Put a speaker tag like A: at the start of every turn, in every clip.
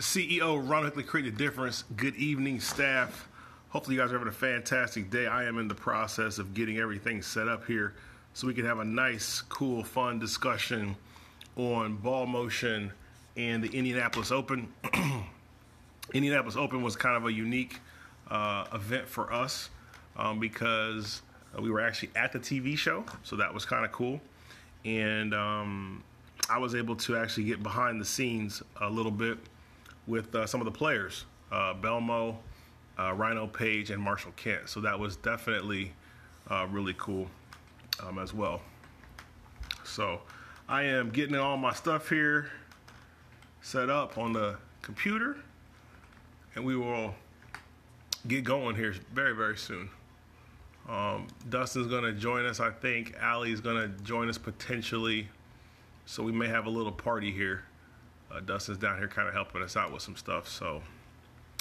A: CEO Ron Hickley, Create a Difference. Good evening, staff. Hopefully you guys are having a fantastic day. I am in the process of getting everything set up here so we can have a nice, cool, fun discussion on ball motion and the Indianapolis Open. Indianapolis Open was kind of a unique event for us because we were actually at the TV show, so that was kind of cool. And I was able to actually get behind the scenes a little bit with some of the players, Belmo, Rhino Page, and Marshall Kent. So that was definitely really cool as well. So I am getting all my stuff here set up on the computer, and we will get going here very, very soon. Dustin's going to join us, I think. Allie's going to join us potentially. So we may have a little party here. Dustin's down here kind of helping us out with some stuff. So.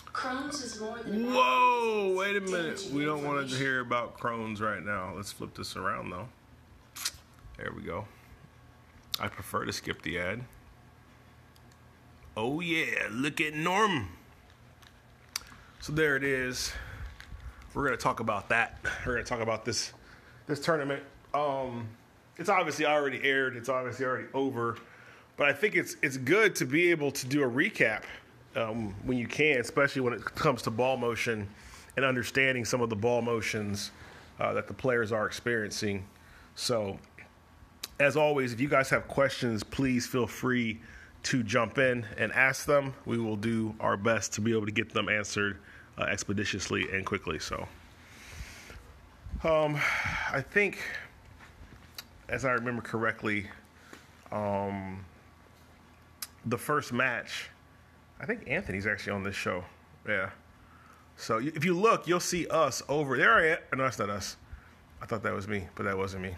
B: Crohn's is more than
A: Whoa! Wait a minute. We don't want to hear about Crohn's right now. Let's flip this around though. There we go. I prefer to skip the ad. Oh yeah! Look at Norm. So there it is. We're going to talk about that. We're going to talk about this tournament. It's obviously already aired. It's obviously already over. But I think it's good to be able to do a recap when you can, especially when it comes to ball motion and understanding some of the ball motions that the players are experiencing. So, as always, if you guys have questions, please feel free to jump in and ask them. We will do our best to be able to get them answered expeditiously and quickly. So, I think, as I remember correctly, the first match, I think Anthony's actually on this show. Yeah. So if you look, you'll see us over there. No, that's not us. I thought that was me, but that wasn't me.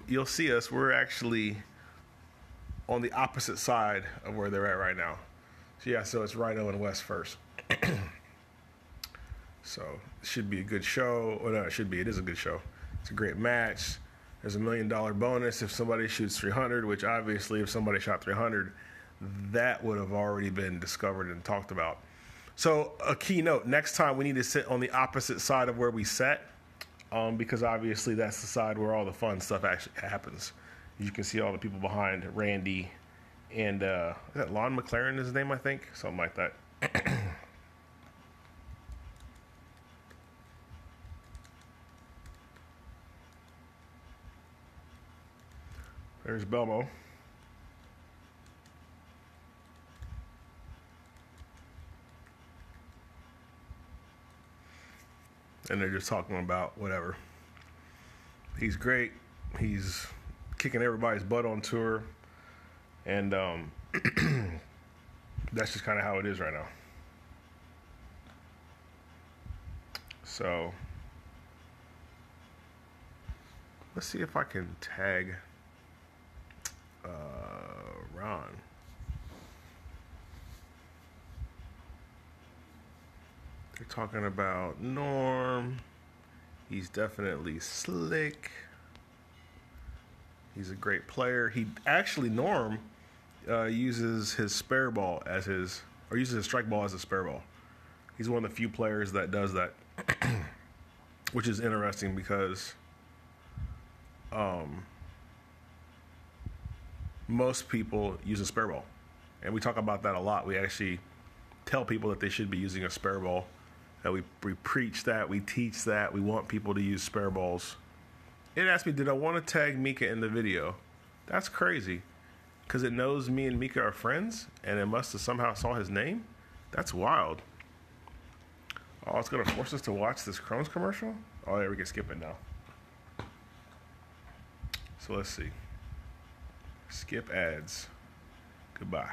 A: You'll see us. We're actually on the opposite side of where they're at right now. So yeah, so it's Rhino and West first. So it should be a good show. Well, no, it should be. It is a good show. It's a great match. There's $1 million bonus if somebody shoots 300, which obviously if somebody shot 300, that would have already been discovered and talked about. So a key note, next time we need to sit on the opposite side of where we sat because obviously that's the side where all the fun stuff actually happens. You can see all the people behind Randy and is that Lon McLaren is his name, I think? Something like that. There's Belmo. And they're just talking about whatever. He's great. He's kicking everybody's butt on tour. And that's just kind of how it is right now. So let's see if I can tag Ron. They're talking about Norm. He's definitely slick. He's a great player. Norm uses his spare ball as his strike ball as a spare ball. He's one of the few players that does that, which is interesting because most people use a spare ball. And we talk about that a lot. We actually tell people that they should be using a spare ball. That we preach that, we teach that, we want people to use spare balls. It asked me, did I want to tag Mika in the video? That's crazy. Because it knows me and Mika are friends, and it must have somehow saw his name? That's wild. Oh, it's going to force us to watch this Crohn's commercial? Oh, there we can skip it now. So let's see. Skip ads. Goodbye.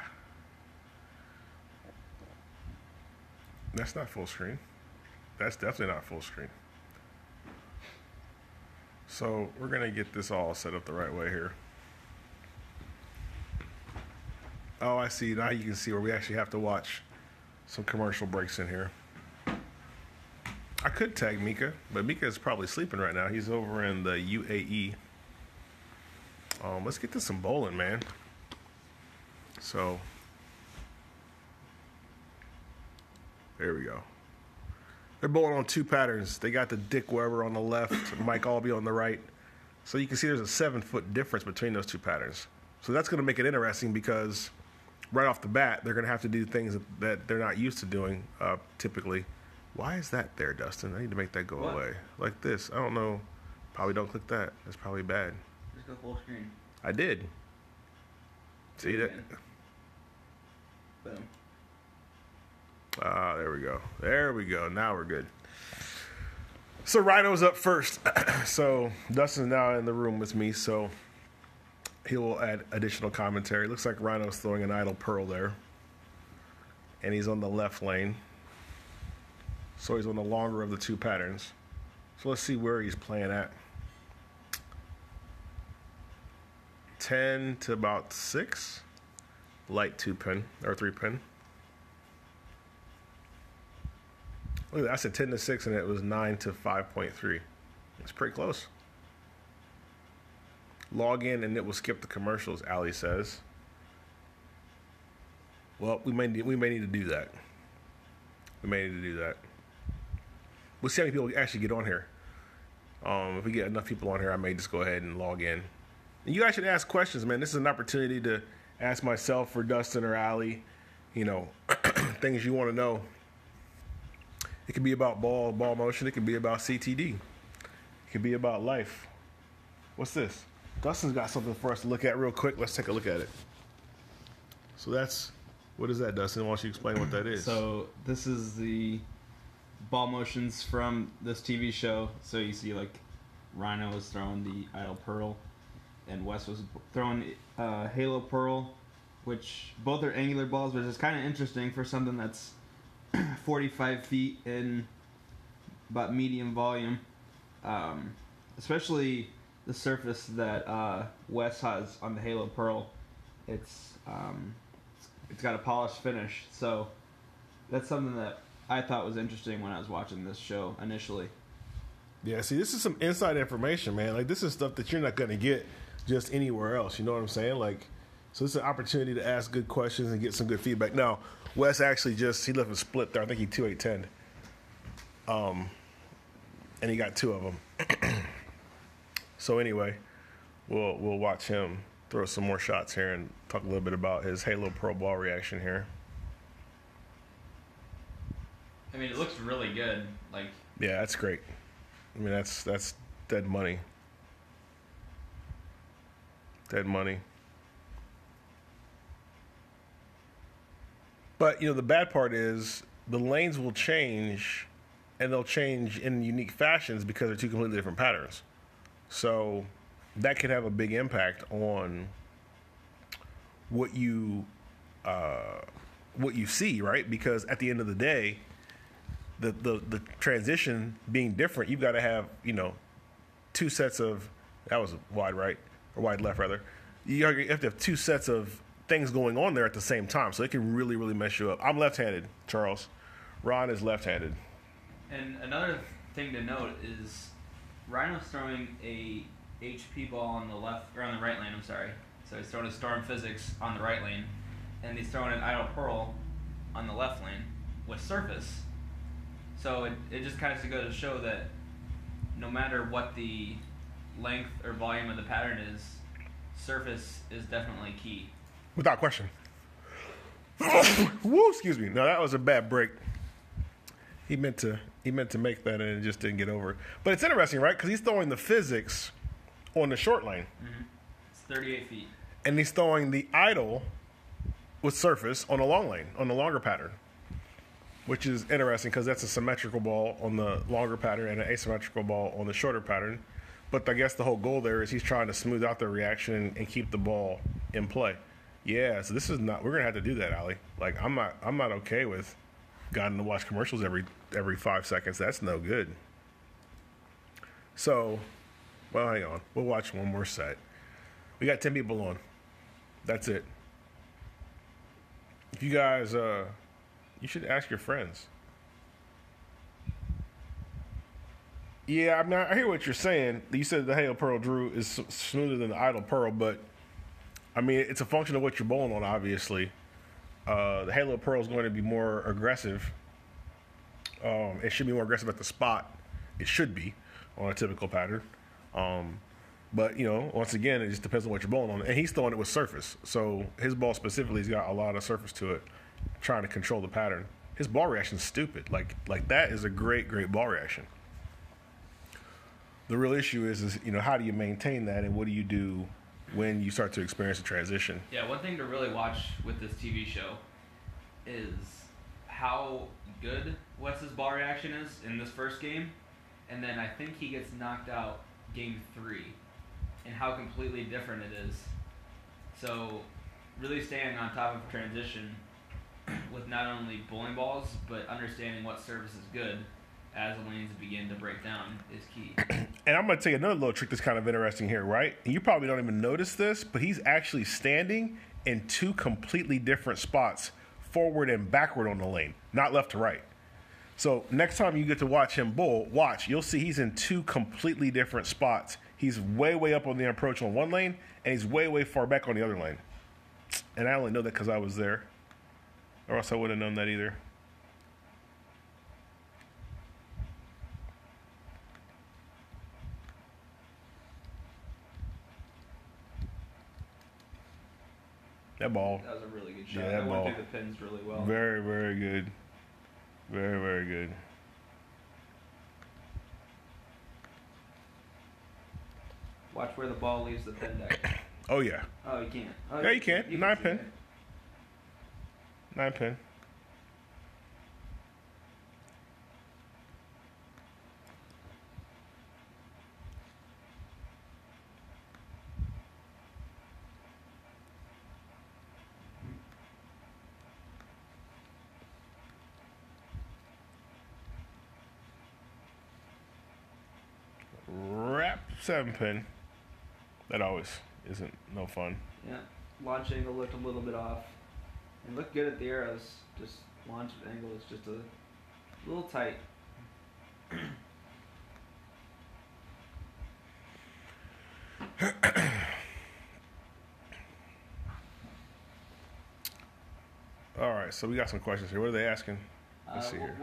A: That's not full screen. That's definitely not full screen. So we're going to get this all set up the right way here. Oh, I see. Now you can see where we actually have to watch some commercial breaks in here. I could tag Mika, but Mika is probably sleeping right now. He's over in the UAE. Let's get to some bowling, man. So There we go. They're bowling on two patterns. They got the Dick Weber on the left, Mike Albee on the right. So you can see there's a 7-foot difference between those two patterns. So that's going to make it interesting because right off the bat, they're going to have to do things that they're not used to doing typically. Why is that there, Dustin? I need to make that go away. Like this. I don't know. Probably don't click that. That's probably bad.
C: Just go full screen.
A: I did. See that?
C: Boom.
A: There we go. There we go. Now we're good. So Rhino's up first. So Dustin's now in the room with me, so he will add additional commentary. Looks like Rhino's throwing an idle pearl there. And he's on the left lane. So he's on the longer of the two patterns. So let's see where he's playing at. 10 to about 6. Light 2-pin, or 3-pin. Look at that. I said 10 to 6, and it was 9 to 5.3. It's pretty close. Log in, and it will skip the commercials, Ali says. Well, we may need to do that. We may need to do that. We'll see how many people actually get on here. If we get enough people on here, I may just go ahead and log in. And you guys should ask questions, man. This is an opportunity to ask myself or Dustin or Ali, things you want to know. It could be about ball motion. It could be about CTD. It could be about life. What's this? Dustin's got something for us to look at real quick. Let's take a look at it. So what is that, Dustin? Why don't you explain what that is?
C: So this is the ball motions from this TV show. So you see, like, Rhino was throwing the idle pearl, and Wes was throwing halo pearl, which both are angular balls, which is kind of interesting for something that's 45 feet in about medium volume. Especially the surface that Wes has on the halo pearl. It's got a polished finish, so that's something that I thought was interesting when I was watching this show initially.
A: Yeah, see, this is some inside information, man. Like, this is stuff that you're not going to get just anywhere else. You know what I'm saying? Like, so it's an opportunity to ask good questions and get some good feedback. Now, Wes actually he left a split there. I think he 2-8-10'd. And he got 2 of them. So anyway, we'll watch him throw some more shots here and talk a little bit about his halo pearl ball reaction here.
C: I mean, it looks really good. Like,
A: yeah, that's great. I mean, that's dead money. Dead money. But, the bad part is the lanes will change, and they'll change in unique fashions because they're two completely different patterns. So that could have a big impact on what you see, right? Because at the end of the day, the transition being different, you've got to have, 2 sets of, that was wide right, or wide left rather. You have to have 2 sets of things going on there at the same time, so it can really, really mess you up. I'm left-handed, Charles. Ron is left-handed.
C: And another thing to note is Rhino's throwing a HP ball on the left, or on the right lane, I'm sorry. So he's throwing a Storm Physics on the right lane, and he's throwing an Idle Pearl on the left lane with surface. So it just kind of goes to show that no matter what the length or volume of the pattern is, surface is definitely key.
A: Without question. Woo, excuse me. No, that was a bad break. He meant to make that, and it just didn't get over. But it's interesting, right? Because he's throwing the physics on the short lane.
C: Mm-hmm. It's 38 feet.
A: And he's throwing the idle with surface on the long lane, on the longer pattern, which is interesting because that's a symmetrical ball on the longer pattern and an asymmetrical ball on the shorter pattern. But I guess the whole goal there is he's trying to smooth out the reaction and keep the ball in play. Yeah, so this is not. We're gonna have to do that, Ali. Like, I'm not okay with gotten to watch commercials every 5 seconds. That's no good. So, well, hang on. We'll watch one more set. We got 10 people on. That's it. If you guys, you should ask your friends. Yeah, I mean, I hear what you're saying. You said the Halo Pearl Drew is smoother than the Idle Pearl, but I mean, it's a function of what you're bowling on, obviously. The Halo Pearl is going to be more aggressive It should be more aggressive at the spot. It should be on a typical pattern. But, once again, it just depends on what you're bowling on. And he's throwing it with surface. So his ball specifically has got a lot of surface to it, trying to control the pattern. His ball reaction is stupid. Like that is a great, great ball reaction. The real issue is how do you maintain that, and what do you do when you start to experience a transition?
C: Yeah, one thing to really watch with this TV show is how good Wes's ball reaction is in this first game, and then I think he gets knocked out game 3, and how completely different it is. So really staying on top of transition with not only bowling balls, but understanding what service is good as the lanes begin to break down is key.
A: And I'm going to tell you another little trick that's kind of interesting here, right? You probably don't even notice this, but he's actually standing in 2 completely different spots, forward and backward on the lane, not left to right. So next time you get to watch him bowl, you'll see he's in 2 completely different spots. He's way, way up on the approach on one lane, and he's way, way far back on the other lane. And I only know that because I was there, or else I wouldn't have known that either. That ball.
C: That was a really good shot.
A: Yeah,
C: that went through the pins really well.
A: Very, very good. Very, very good.
C: Watch where the ball leaves the pin deck.
A: Oh, yeah.
C: Oh, you can't. Oh,
A: Yeah, you can. 9 pin.
C: see it.
A: 9 pin. Wrap 7 pin. That always isn't no fun.
C: Yeah. Launch angle looked a little bit off. And looked good at the arrows. Just launch angle is just a little tight.
A: All right, so we got some questions here. What are they asking? Let's see here.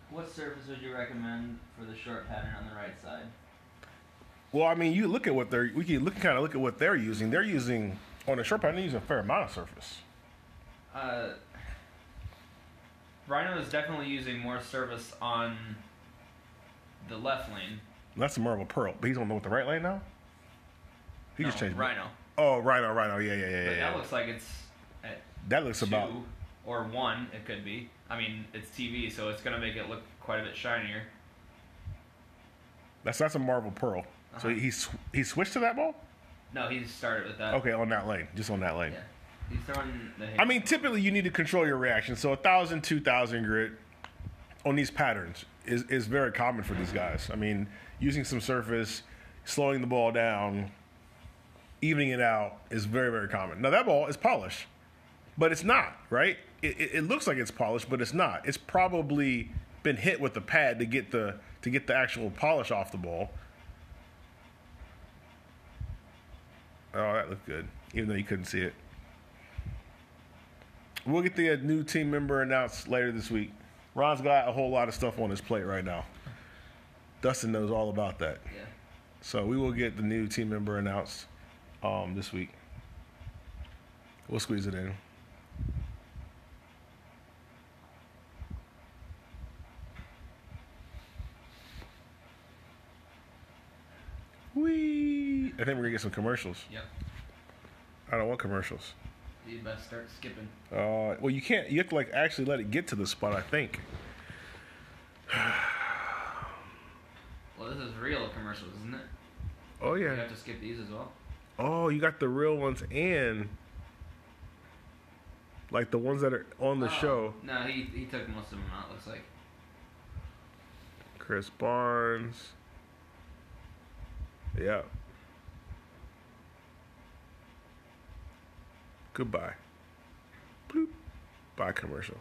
C: What surface would you recommend for the short pattern on the right side?
A: Well, I mean, you look at what we can kind of look at what they're using. They're using on the short pattern. They're using a fair amount of surface.
C: Rhino is definitely using more service on the left lane.
A: That's more of a pearl, but he's on the right lane now. He just changed.
C: Rhino.
A: Oh, Rhino. Yeah.
C: But that looks like it's at
A: That looks
C: 2
A: about.
C: or 1. It could be. I mean, it's TV, so it's gonna make it look quite a bit shinier.
A: That's a Marvel Pearl. So he switched to that ball?
C: No, he started with that.
A: Okay, on that lane. Just on that lane.
C: Yeah. He's throwing the
A: I mean, typically you need to control your reaction. So 1,000, 2,000 grit on these patterns is very common for these guys. I mean, using some surface, slowing the ball down, evening it out is very, very common. Now, that ball is polished, but it's not, right? It looks like it's polished, but it's not. It's probably been hit with the pad to get the actual polish off the ball. Oh, that looked good, even though you couldn't see it. We'll get the new team member announced later this week. Ron's got a whole lot of stuff on his plate right now. Dustin knows all about that.
C: Yeah.
A: So we will get the new team member announced this week. We'll squeeze it in. Whee! I think we're going to get some commercials.
C: Yep.
A: I don't want commercials.
C: You best start skipping.
A: Well, you can't. You have to actually let it get to the spot, I think.
C: Well, this is real commercials, isn't it?
A: Oh, yeah.
C: You have to skip these as well.
A: Oh, you got the real ones and the ones that are on the show.
C: No, he took most of them out, looks like.
A: Chris Barnes. Yeah. Goodbye. Bloop. Bye commercial.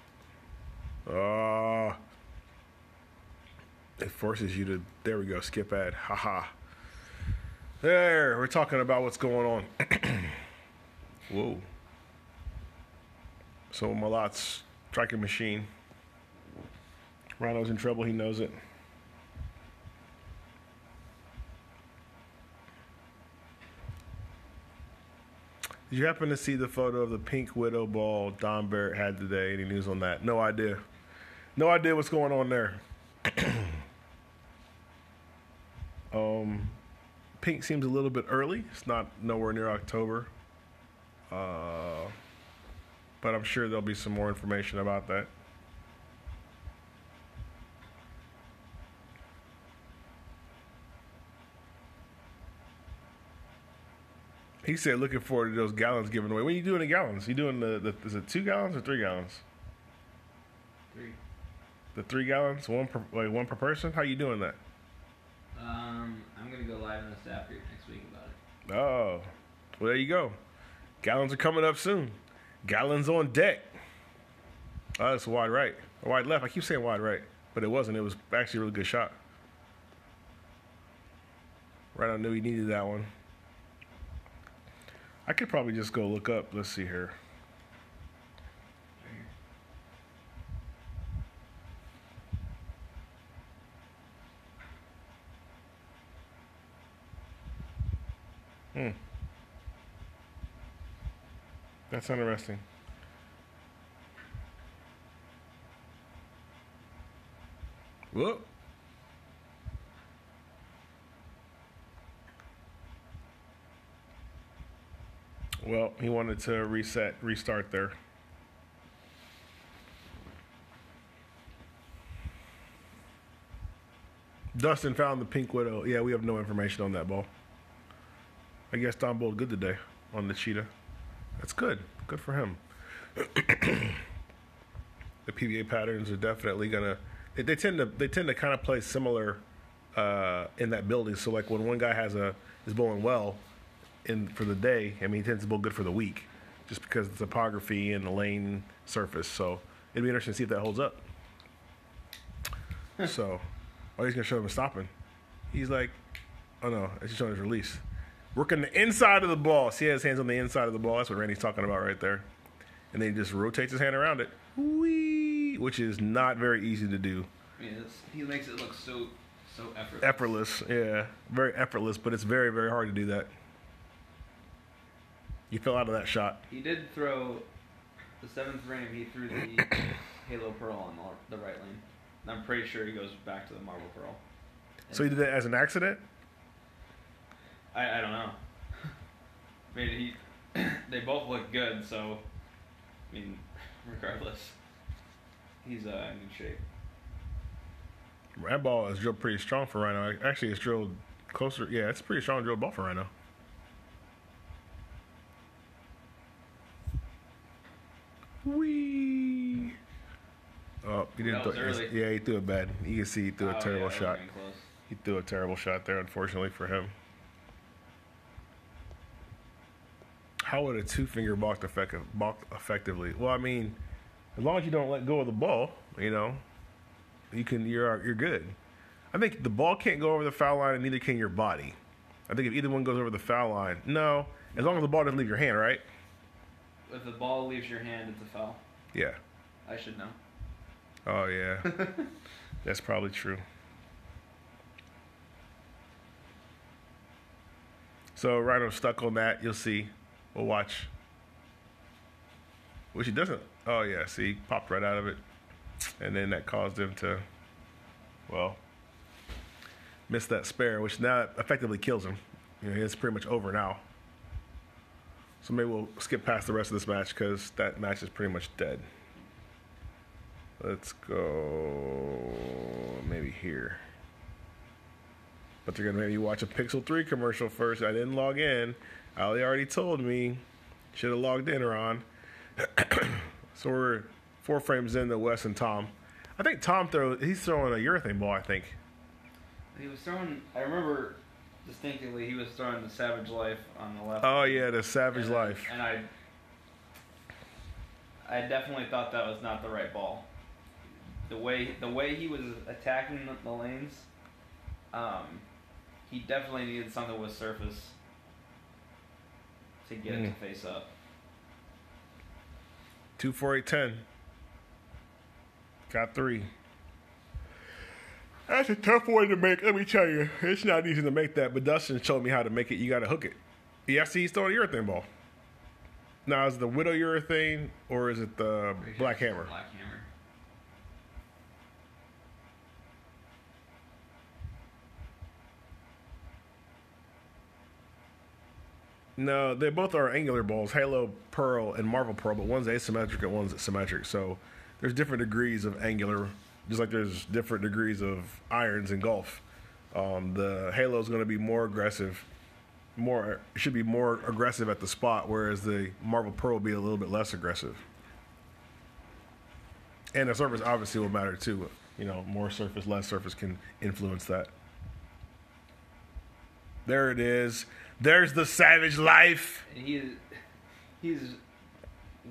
A: It forces you to, there we go, skip ad. Haha. There, we're talking about what's going on. Whoa. So Malat's striking machine. Rhino's in trouble. He knows it. Did you happen to see the photo of the pink widow ball Don Barrett had today? Any news on that? No idea. No idea what's going on there. Pink seems a little bit early. It's not nowhere near October. But I'm sure there'll be some more information about that. He said, looking forward to those gallons given away. What are you doing in gallons? You doing is it 2 gallons or 3 gallons?
C: 3.
A: The 3 gallons, one per person. How you doing that?
C: I'm gonna go live in the staff group next week about it.
A: Oh, well there you go. Gallons are coming up soon. Gallons on deck. Oh, it's wide right, or wide left. I keep saying wide right, but it wasn't. It was actually a really good shot. Right, I knew he needed that one. I could probably just go look up. Let's see here. That's interesting. Whoop. Well, he wanted to restart there. Dustin found the pink widow. Yeah, we have no information on that ball. I guess Don bowled good today on the cheetah. That's good. Good for him. The PBA patterns are definitely gonna. They tend to kind of play similar in that building. So like when one guy is bowling well for the day, I mean he tends to bowl good for the week, just because of the topography and the lane surface. So it'd be interesting to see if that holds up. So, he's gonna show him stopping. He's like, oh no, it's just showing his release. Working the inside of the ball. See, he has his hands on the inside of the ball. That's what Randy's talking about right there. And then he just rotates his hand around it. Whee! Which is not very easy to do.
C: I mean, he makes it look so effortless.
A: Effortless, yeah. Very effortless, but it's very, very hard to do that. You fell out of that shot.
C: He did throw the 7th frame. He threw the Halo Pearl on the right lane. And I'm pretty sure he goes back to the Marble Pearl.
A: So he did that as an accident?
C: I don't know. I mean, they both look good, so, I mean, regardless, he's in good shape.
A: That ball is drilled pretty strong for Rhino. Actually, it's drilled closer. Yeah, it's a pretty strong drilled ball for Rhino. Whee! Oh, he didn't throw it. Yeah, he threw it bad. You can see he threw a terrible shot. He threw a terrible shot there, unfortunately for him. How would a 2-finger balk effectively? Well, I mean, as long as you don't let go of the ball, you're good. I think the ball can't go over the foul line, and neither can your body. I think if either one goes over the foul line, no, as long as the ball doesn't leave your hand, right?
C: If the ball leaves your hand, it's a foul.
A: Yeah.
C: I should know.
A: Oh yeah, that's probably true. So Rhino's stuck on that. You'll see. We'll watch. Which he doesn't. Oh, yeah. See, he popped right out of it. And then that caused him to, well, miss that spare, which now effectively kills him. It's pretty much over now. So maybe we'll skip past the rest of this match because that match is pretty much dead. Let's go maybe here. But they're going to maybe watch a Pixel 3 commercial first. I didn't log in. Ali already told me. Should have logged in, Ron. So we're 4 frames in to Wes and Tom. I think Tom he's throwing a urethane ball, I think.
C: He was throwing, I remember distinctively, he was throwing the Savage Life on the left.
A: Oh, yeah, the Savage Life.
C: And I definitely thought that was not the right ball. The way he was attacking the lanes, he definitely needed something with surface to get it to face up.
A: 2-4-8-10. Got 3. That's a tough one to make. Let me tell you, it's not easy to make that. But Dustin showed me how to make it. You got to hook it. Yeah, see, he's throwing a urethane ball. Now, is it the widow urethane or is it the black hammer?
C: Black hammer.
A: No, they both are angular balls, Halo Pearl and Marvel Pearl, but one's asymmetric and one's symmetric. So there's different degrees of angular, just like there's different degrees of irons in golf. The Halo is going to be more aggressive, should be more aggressive at the spot, whereas the Marvel Pearl will be a little bit less aggressive. And the surface obviously will matter too. You know, more surface, less surface can influence that. There it is. There's the savage life.
C: And he's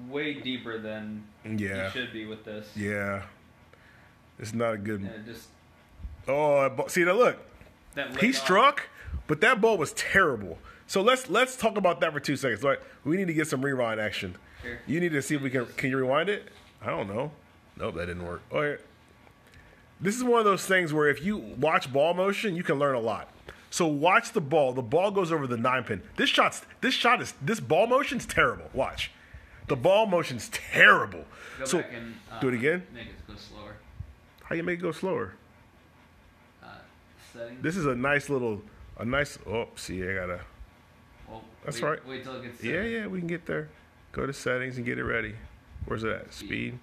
C: way deeper than he should be with this.
A: Yeah. It's not a good.
C: And it just.
A: Oh, see that? Look, he struck, but that ball was terrible. So let's talk about that for 2 seconds. Like, we need to get some rewind action.
C: Here.
A: You need to see if we can. Can you rewind it? I don't know. Nope, that didn't work. Oh, yeah. This is one of those things where if you watch ball motion, you can learn a lot. So watch the ball. The ball goes over the 9-pin. This ball motion's terrible. Watch. The ball motion's terrible.
C: Go back and
A: do it again.
C: Make it go slower.
A: How you make it go slower?
C: Settings.
A: This is a nice. Oh, see, I gotta.
C: Well,
A: That's
C: wait,
A: right.
C: Wait till it gets.
A: Yeah, we can get there. Go to settings and get it ready. Where's it at? Speed.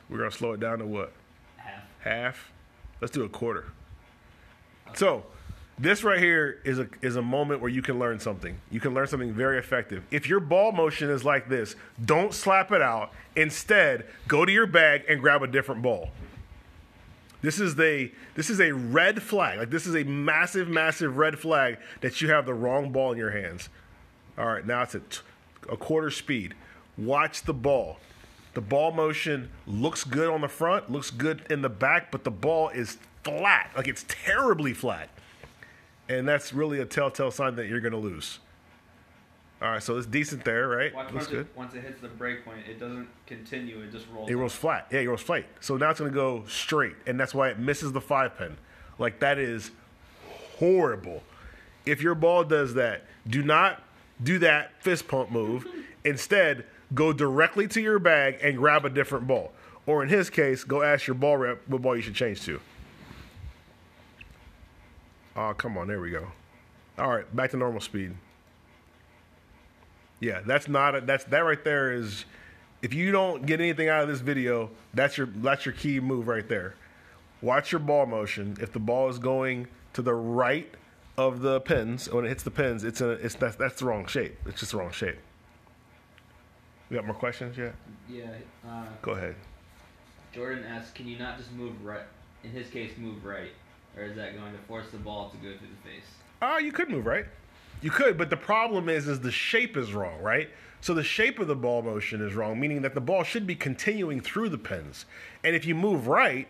A: We're gonna slow it down to what? Half. Let's do a quarter. Okay. So, this right here is a moment where you can learn something. You can learn something very effective. If your ball motion is like this, don't slap it out. Instead, go to your bag and grab a different ball. This is a red flag. Like, this is a massive, massive red flag that you have the wrong ball in your hands. All right, now it's at a quarter speed. Watch the ball. The ball motion looks good on the front, looks good in the back, but the ball is flat. Like, it's terribly flat. And that's really a telltale sign that you're going to lose. All right, so it's decent there, right?
C: Looks good. Once it hits the break point, it doesn't continue. It just rolls.
A: It rolls flat. Yeah, it rolls flat. So now it's going to go straight, and that's why it misses the 5-pin. Like, that is horrible. If your ball does that, do not do that fist pump move. Instead, go directly to your bag and grab a different ball. Or in his case, go ask your ball rep what ball you should change to. Oh, come on. There we go. All right, back to normal speed. Yeah, that right there is, if you don't get anything out of this video, that's your key move right there. Watch your ball motion. If the ball is going to the right of the pins, when it hits the pins, that's the wrong shape. It's just the wrong shape. You got more questions yet?
C: Yeah.
A: Go ahead.
C: Jordan asks, can you not just move right? In his case, move right, or is that going to force the ball to go through the face?
A: You could move right. You could, but the problem is the shape is wrong, right? So the shape of the ball motion is wrong, meaning that the ball should be continuing through the pins. And if you move right,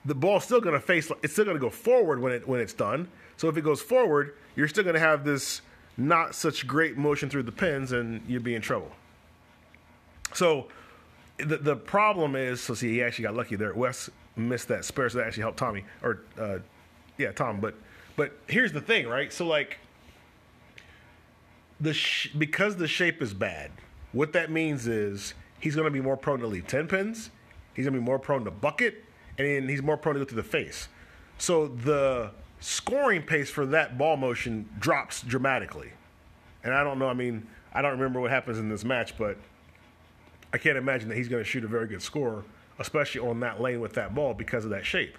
A: the ball's still going to it's still going to go forward when it's done. So if it goes forward, you're still going to have this not such great motion through the pins, and you'll be in trouble. So the problem is, so see, he actually got lucky there. Wes missed that spare, so that actually helped Tommy, Tom. But here's the thing, right? So like, because the shape is bad, what that means is he's going to be more prone to leave 10 pins. He's going to be more prone to bucket, and he's more prone to go to the face. So the scoring pace for that ball motion drops dramatically. And I don't know. I mean, I don't remember what happens in this match, but I can't imagine that he's going to shoot a very good score, especially on that lane with that ball because of that shape.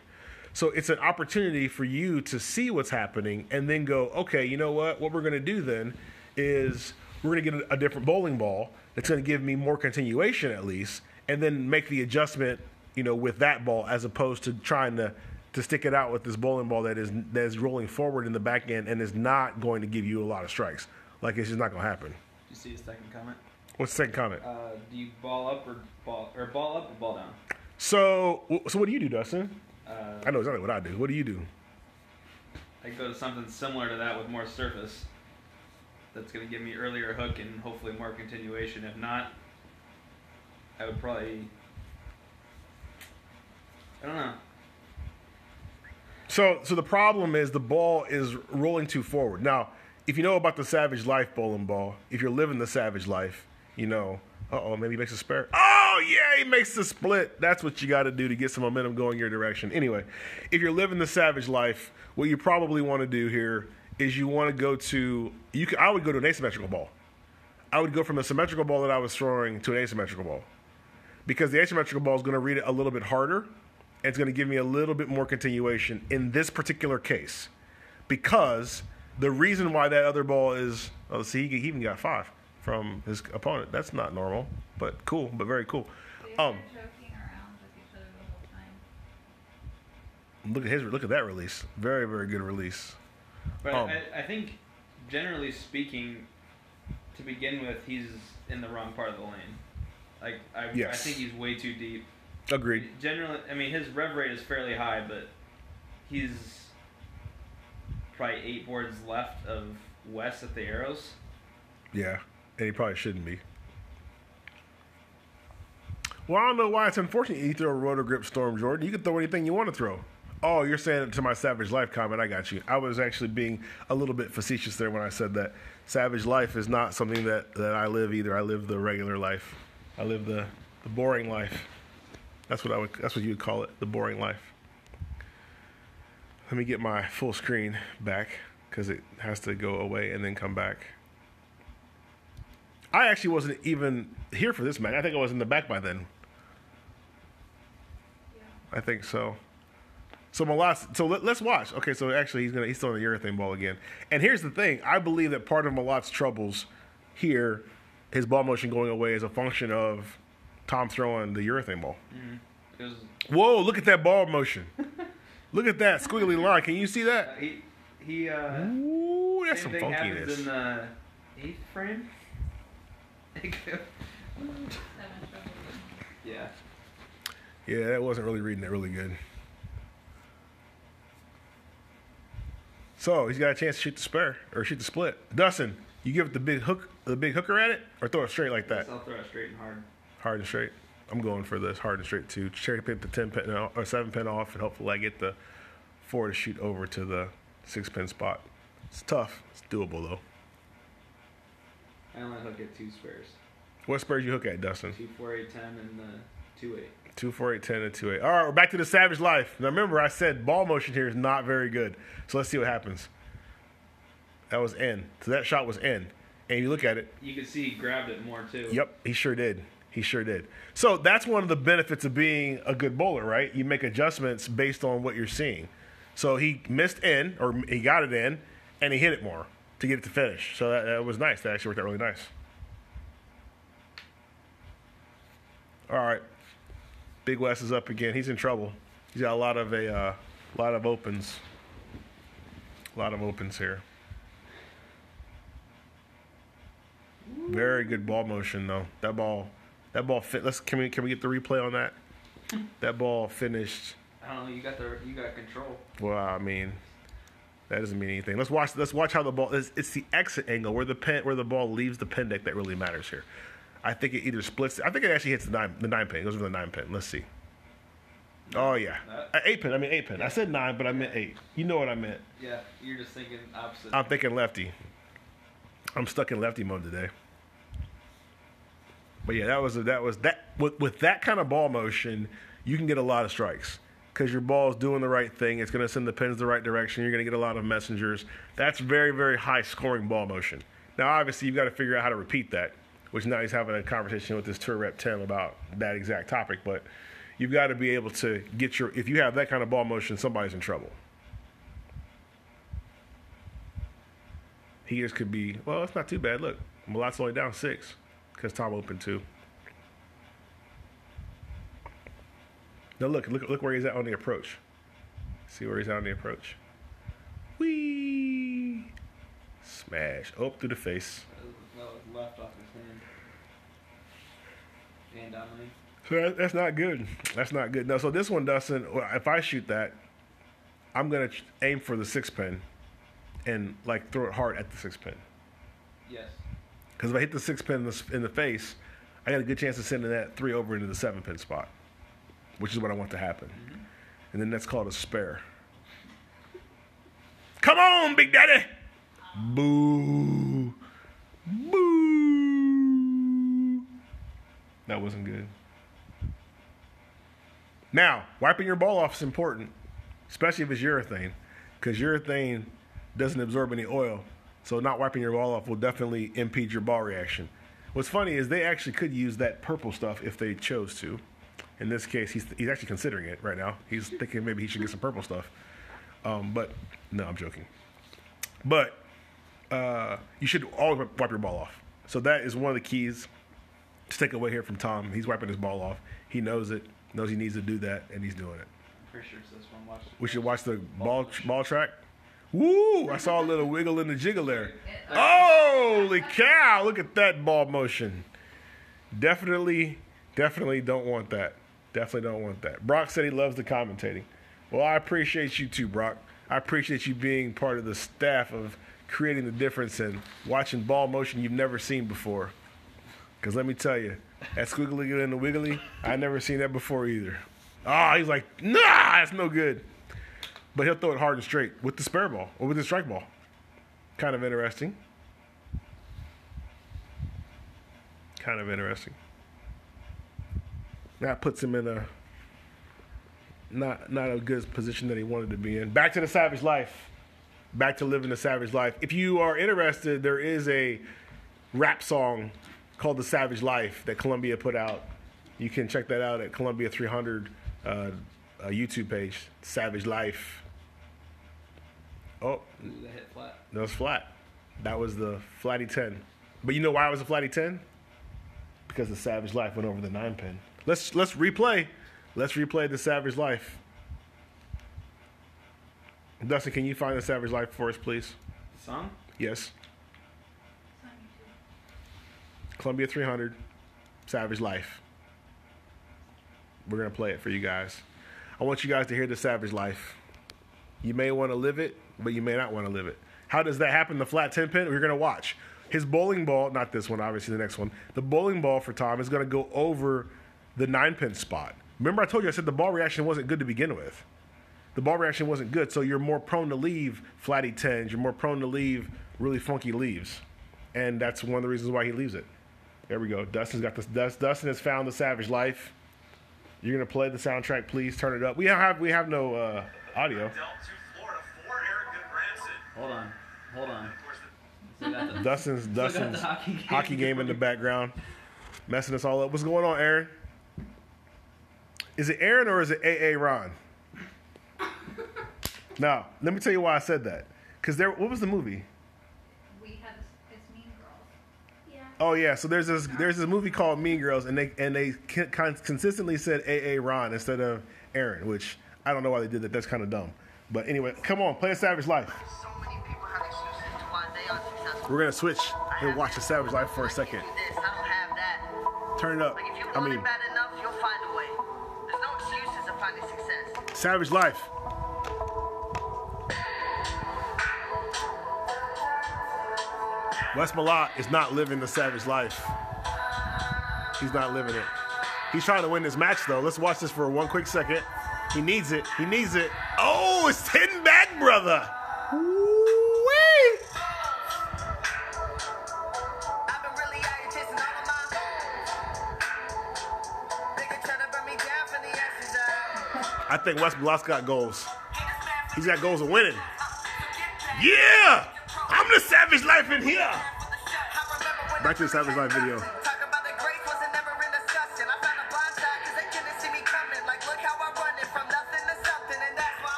A: So it's an opportunity for you to see what's happening and then go, okay, you know what? What we're going to do then is we're going to get a different bowling ball that's going to give me more continuation at least, and then make the adjustment, with that ball as opposed to trying to stick it out with this bowling ball that is rolling forward in the back end and is not going to give you a lot of strikes. Like, it's just not going to happen.
C: Did you see his second comment?
A: What's the second comment?
C: Do you ball up or ball down?
A: So what do you do, Dustin? I know exactly what I do. What do you do?
C: I go to something similar to that with more surface. That's going to give me earlier hook and hopefully more continuation. If not, I would probably, I don't know.
A: So the problem is the ball is rolling too forward. Now, if you know about the Savage Life bowling ball, if you're living the Savage Life, you know, maybe he makes a spare. Oh, yeah, he makes the split. That's what you got to do to get some momentum going your direction. Anyway, if you're living the Savage Life, what you probably want to do here is you want to go to, I would go to an asymmetrical ball. I would go from a symmetrical ball that I was throwing to an asymmetrical ball. Because the asymmetrical ball is going to read it a little bit harder, and it's going to give me a little bit more continuation in this particular case. Because the reason why that other ball is, he even got 5 from his opponent. That's not normal, but cool, but very cool.
D: Joking around with each other the whole time.
A: Look at that release. Very, very good release.
C: But I think, generally speaking, to begin with, he's in the wrong part of the lane. Like, I think he's way too deep.
A: Agreed.
C: Generally, I mean, his rev rate is fairly high, but he's probably 8 boards left of Wes at the arrows.
A: Yeah, and he probably shouldn't be. Well, I don't know why it's unfortunate you throw a rotor grip Storm, Jordan. You can throw anything you want to throw. Oh, you're saying it to my Savage Life comment. I got you. I was actually being a little bit facetious there when I said that. Savage Life is not something that I live either. I live the regular life. I live the boring life. That's what you would call it, the boring life. Let me get my full screen back because it has to go away and then come back. I actually wasn't even here for this match. I think I was in the back by then. Yeah. I think so. So let's watch. Okay, so actually he's still in the urethane ball again. And here's the thing. I believe that part of Malat's troubles here, his ball motion going away, is a function of Tom throwing the urethane ball.
C: Mm-hmm.
A: Whoa, look at that ball motion. Look at that squiggly line. Can you see that? Ooh, that's some
C: thing
A: funkiness.
C: Happens in the 8th frame. Yeah.
A: Yeah, that wasn't really reading it really good. So he's got a chance to shoot the spare or shoot the split. Dustin, you give it the big hooker at it, or throw it straight like that?
C: I'll throw it straight and hard.
A: Hard and straight. I'm going for this hard and straight too. Cherry pick the 10 pin or 7 pin off, and hopefully I get the 4 to shoot over to the 6 pin spot. It's tough. It's doable though.
C: I only hook at 2 spares.
A: What spares you hook at, Dustin?
C: 2, 4, 8, 10, and the 2, 8. 2,
A: 4, 8, 10, and 2, 8. All right, we're back to the Savage Life. Now remember, I said ball motion here is not very good. So let's see what happens. That was in. So that shot was in. And you look at it.
C: You can see he grabbed it more too.
A: Yep, he sure did. He sure did. So that's one of the benefits of being a good bowler, right? You make adjustments based on what you're seeing. So he missed in, or he got it in, and he hit it more to get it to finish. So that was nice. That actually worked out really nice. All right. Big Wes is up again. He's in trouble. He's got a lot of opens. A lot of opens here. Very good ball motion though. That ball fit. Can we get the replay on that? That ball finished.
C: I don't know. You got control.
A: Well, I mean, that doesn't mean anything. Let's watch how the ball is. It's the exit angle where the ball leaves the pin deck that really matters here. I think it either splits. I think it actually hits the 9 pin. It goes over the 9 pin. Let's see. Oh yeah, 8 pin. I mean 8 pin. Yeah. I said 9, but I meant 8. You know what I meant.
C: Yeah, you're just thinking opposite.
A: I'm thinking lefty. I'm stuck in lefty mode today. But yeah, that was that. With that kind of ball motion, you can get a lot of strikes because your ball's doing the right thing. It's going to send the pins the right direction. You're going to get a lot of messengers. That's very, very high scoring ball motion. Now, obviously, you've got to figure out how to repeat that, which now he's having a conversation with his tour rep Tim about that exact topic. But you've got to be able to get if you have that kind of ball motion, somebody's in trouble. He just could be, well, it's not too bad. Look, Malat's only down 6 because Tom opened 2. Now look where he's at on the approach. See where he's at on the approach. Whee! Smash. Oh, through the face.
C: That was left off his hand. And down lane.
A: So that's not good. That's not good. No, so this one, Dustin, if I shoot that, I'm going to aim for the 6 pin and like throw it hard at the 6 pin.
C: Yes.
A: Because if I hit the 6 pin in the face, I got a good chance of sending that 3 over into the 7 pin spot, which is what I want to happen. Mm-hmm. And then that's called a spare. Come on, Big Daddy. Boo. Boo. That wasn't good. Now, wiping your ball off is important, especially if it's urethane, because urethane doesn't absorb any oil. So not wiping your ball off will definitely impede your ball reaction. What's funny is they actually could use that purple stuff if they chose to. In this case, he's actually considering it right now. He's thinking maybe he should get some purple stuff. But no, I'm joking. But you should always wipe your ball off. So that is one of the keys to take away here from Tom. He's wiping his ball off. He knows it, knows he needs to do that, and he's doing it.
C: Pretty sure it's this one. Watch.
A: We should watch the ball track. Woo! I saw a little wiggle in the jiggle there. Holy cow! Look at that ball motion. Definitely don't want that. Definitely don't want that. Brock said he loves the commentating. Well, I appreciate you too, Brock. I appreciate you being part of the staff of creating the difference and watching ball motion you've never seen before. Because let me tell you, that squiggly and the wiggly, I never seen that before either. Ah, he's like, nah, that's no good. But he'll throw it hard and straight with the spare ball or with the strike ball. Kind of interesting. Kind of interesting. That puts him in a not a good position that he wanted to be in. Back to the savage life. Back to living the savage life. If you are interested, there is a rap song called The Savage Life that Columbia put out. You can check that out at Columbia 300 YouTube page. Savage Life. Oh,
C: That hit flat.
A: that was flat. That was the flatty 10. But you know why it was a flatty 10? Because the Savage Life went over the 9-pin. Let's replay. Let's replay the Savage Life. Dustin, can you find the Savage Life for us, please?
C: Song?
A: Yes.
D: It's on YouTube.
A: Columbia 300, Savage Life. We're going to play it for you guys. I want you guys to hear the Savage Life. You may want to live it, but you may not want to live it. How does that happen? The flat 10 pin? We're going to watch. His bowling ball, not this one, obviously the next one. The bowling ball for Tom is going to go over the 9-pin spot. Remember I told you, I said the ball reaction wasn't good to begin with. The ball reaction wasn't good, so you're more prone to leave flatty 10s. You're more prone to leave really funky leaves. And that's one of the reasons why he leaves it. There we go. Dustin's got this. Dustin has found the Savage Life. You're going to play the soundtrack, please. Turn it up. We have no audio.
C: Hold on. Still got the-
A: Dustin's
C: still got the
A: hockey game in the background, messing us all up. What's going on, Aaron? Is it Aaron or is it AA Ron? Now, let me tell you why I said that. Because what was the movie?
D: It's Mean Girls.
B: Yeah.
A: Oh yeah, so there's this movie called Mean Girls, and they consistently said AA Ron instead of Aaron, which I don't know why they did that. That's kind of dumb. But anyway, come on, play a Savage Life. We're gonna switch and watch the Savage Life for a second. Turn it up. I mean, Savage Life. Wes Malott is not living the Savage Life. He's not living it. He's trying to win this match, though. Let's watch this for one quick second. He needs it. He needs it. Oh, it's 10 back, brother. Woo-wee. I think Wes Malott's got goals. He's got goals of winning. Yeah! I'm the Savage Life in here. Back to the Savage Life video.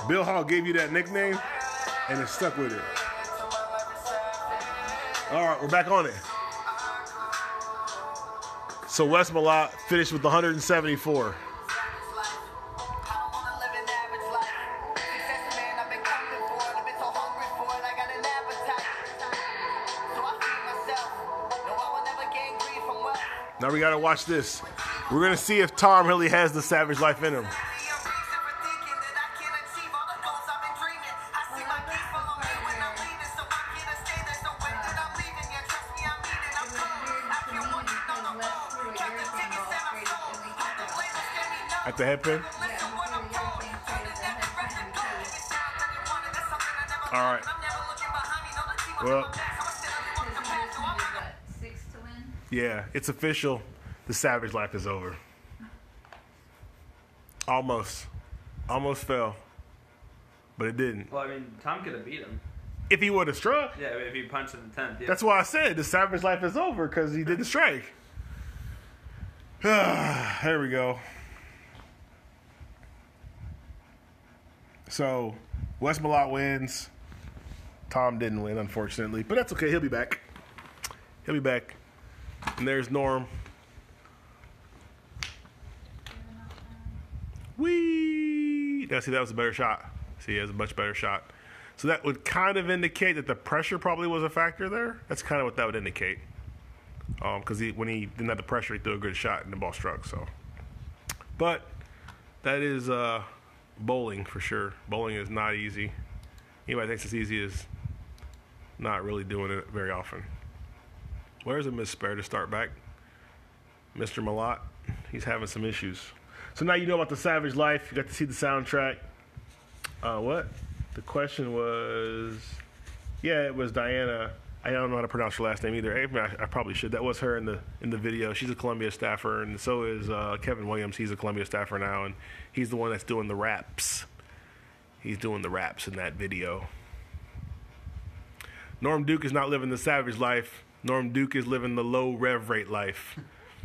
A: Bill Hall gave you that nickname, and it stuck with it. All right, we're back on it. So Wes Malott finished with 174. Now we gotta watch this. We're gonna see if Tom really has the Savage Life in him. At the headpin?
D: Yeah, before the yellow thing says the headband repeats.
A: All right. Well,
D: Because he just needed, what, 6 to win?
A: yeah, it's official. The Savage Life is over. Almost fell, but it didn't.
C: Well, I mean, Tom could have beat him.
A: If he would have struck,
C: Yeah, if he punched in the 10th. Yeah.
A: that's why I said the Savage Life is over because he didn't strike. There we go. So, Wes Malott wins. Tom didn't win, unfortunately, but that's okay. He'll be back. He'll be back. And there's Norm. Whee! Now, see, that was a better shot. See, he has a much better shot. So that would kind of indicate that the pressure probably was a factor there. That's kind of what that would indicate. Because when he didn't have the pressure, he threw a good shot and the ball struck. So, but that is bowling for sure. Bowling is not easy. Anybody thinks it's easy is not really doing it very often. Where's a Miss Spare to start back? Mr. Malott, he's having some issues. So now you know about the Savage Life. You got to see the soundtrack. What? The question was, yeah, it was Diana. I don't know how to pronounce her last name either. I probably should. That was her in the video. She's a Columbia staffer, and so is Kevin Williams. He's a Columbia staffer now, and he's the one that's doing the raps. He's doing the raps in that video. Norm Duke is not living the Savage Life. Norm Duke is living the low rev rate life.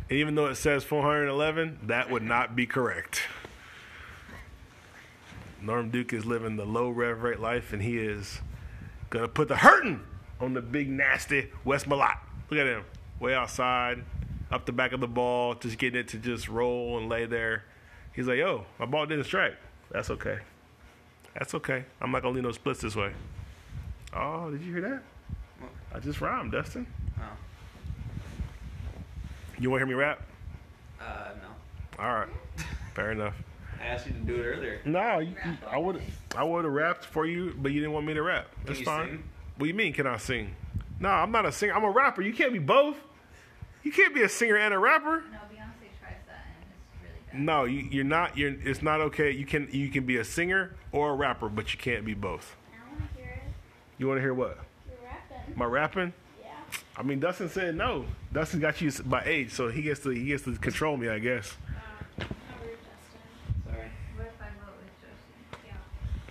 A: And even though it says 411, that would not be correct. Norm Duke is living the low rev rate life, and he is going to put the hurting on the big, nasty Wes Malott. Look at him. Way outside, up the back of the ball, just getting it to just roll and lay there. He's like, yo, my ball didn't strike. That's okay. That's okay. I'm not going to leave no splits this way. Oh, did you hear that? I just rhymed, Dustin.
C: Oh.
A: You want to hear me rap?
C: No.
A: All right. Fair enough.
C: I asked you to do it earlier.
A: No, I would have rapped for you, but you didn't want me to rap. That's
C: you
A: fine.
C: sing?
A: What do you mean, can I sing? No, I'm not a singer. I'm a rapper. You can't be both. You can't be a singer and a rapper.
D: No, Beyonce tries that and it's really bad.
A: No, you're not. It's not okay. You can be a singer or a rapper, but you can't be both.
E: I want to hear it.
A: You want to hear what?
E: You're rapping.
A: My rapping?
E: Yeah.
A: I mean, Dustin said no. Dustin got you by age, so he gets to control me, I guess.
E: How rude, Justin.
C: Sorry.
D: What if I vote with Josie?